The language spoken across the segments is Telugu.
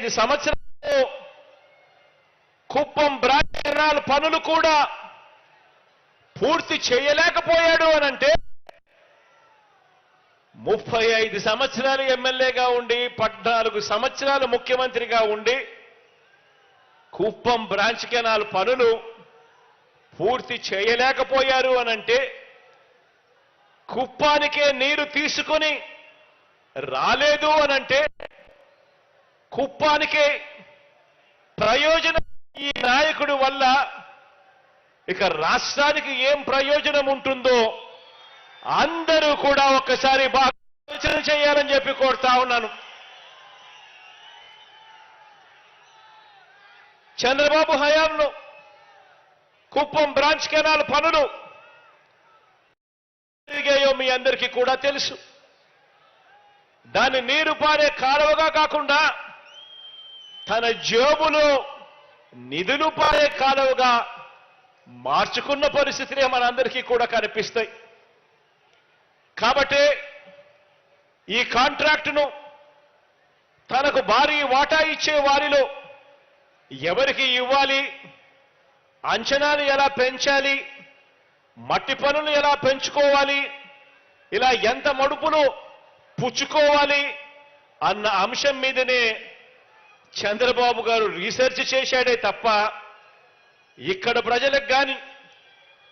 35 సంవత్సరాలు కుప్పం బ్రాంచ్ కెనాల్ పనులు కూడా పూర్తి చేయలేకపోయాడు అనంటే 35 సంవత్సరాలు ఎమ్మెల్యేగా ఉండి 14 సంవత్సరాలు ముఖ్యమంత్రిగా ఉండి కుప్పం బ్రాంచ్ కెనాల్ పనులు పూర్తి చేయలేకపోయారు అనంటే కుప్పానికే నీరు తీసుకొని రాలేదు అనంటే కుప్పానికే ప్రయోజనం ఈ నాయకుడి వల్ల ఇక రాష్ట్రానికి ఏం ప్రయోజనం ఉంటుందో అందరూ కూడా ఒక్కసారి బాగా ఆలోచన చేయాలని చెప్పి కోరుతా ఉన్నాను. చంద్రబాబు హయాంలో కుప్పం బ్రాంచ్ కెనాల్ పనులు జరిగాయో మీ అందరికీ కూడా తెలుసు. దాన్ని నీరు పారే కాలువగా కాకుండా తన జేబులో నిధులు పారే కాలువగా మార్చుకున్న పరిస్థితులే మనందరికీ కూడా కనిపిస్తాయి. కాబట్టి ఈ కాంట్రాక్టును తనకు భారీ వాటా ఇచ్చే వారిలో ఎవరికి ఇవ్వాలి, అంచనాలు ఎలా పెంచాలి, మట్టి పనులు ఎలా పెంచుకోవాలి, ఇలా ఎంత మడుపులు పుచ్చుకోవాలి అన్న అంశం మీదనే చంద్రబాబు గారు రీసెర్చ్ చేశాడే తప్ప ఇక్కడ ప్రజలకు కానీ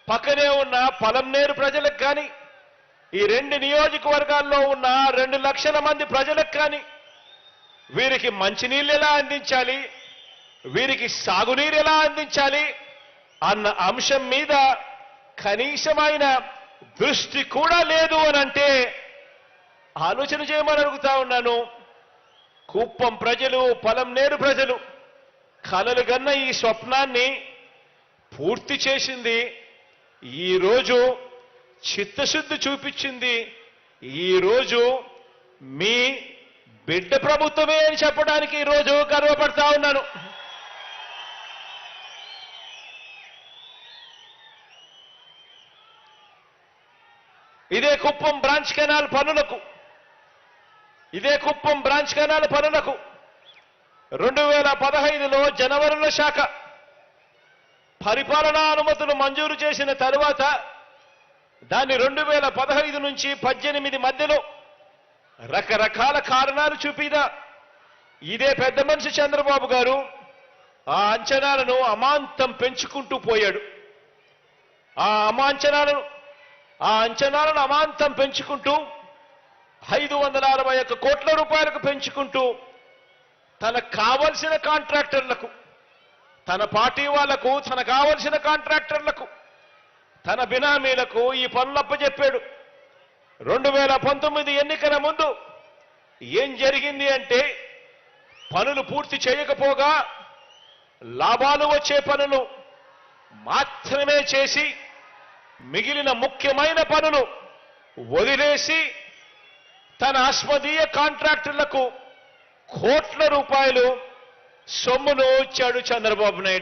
పక్కనే ఉన్న పలంనేరు ప్రజలకు కానీ ఈ 2 నియోజకవర్గాల్లో ఉన్న 2 లక్షల మంది ప్రజలకు కానీ వీరికి మంచినీళ్ళు ఎలా అందించాలి, వీరికి సాగునీరు ఎలా అందించాలి అన్న అంశం మీద కనీసమైన దృష్టి కూడా లేదు అనంటే ఆలోచన చేయమని అడుగుతా ఉన్నాను. కుప్పం ప్రజలు, పలంనేరు ప్రజలు కలలు గన్న ఈ స్వప్నాన్ని పూర్తి చేసింది ఈరోజు చిత్తశుద్ధి చూపించింది ఈరోజు మీ బిడ్డ ప్రభుత్వమే అని చెప్పడానికి ఈరోజు గర్వపడతా ఉన్నాను. ఇదే కుప్పం బ్రాంచ్ కెనాల్ పనులకు 2015లో జనవరిలో శాఖ పరిపాలనా అనుమతులు మంజూరు చేసిన తరువాత దాన్ని 2015 నుంచి 18 మధ్యలో రకరకాల కారణాలు చూపిదా ఇదే పెద్ద మనిషి చంద్రబాబు గారు ఆ అంచనాలను అమాంతం పెంచుకుంటూ పోయాడు. ఆ అంచనాలను అమాంతం పెంచుకుంటూ 561 కోట్ల రూపాయలకు పెంచుకుంటూ తనకు కావలసిన కాంట్రాక్టర్లకు, తన పార్టీ వాళ్లకు, తనకు కావలసిన కాంట్రాక్టర్లకు, తన బినామీలకు ఈ పనులప్పచెప్పాడు. 2019 ఎన్నికల ముందు ఏం జరిగింది అంటే పనులు పూర్తి చేయకపోగా లాభాలు వచ్చే పనులు మాత్రమే చేసి మిగిలిన ముఖ్యమైన పనులు వదిలేసి తన అస్మదీయ కాంట్రాక్టర్లకు కోట్ల రూపాయలు సొమ్మును ఇచ్చాడు చంద్రబాబు నాయుడు.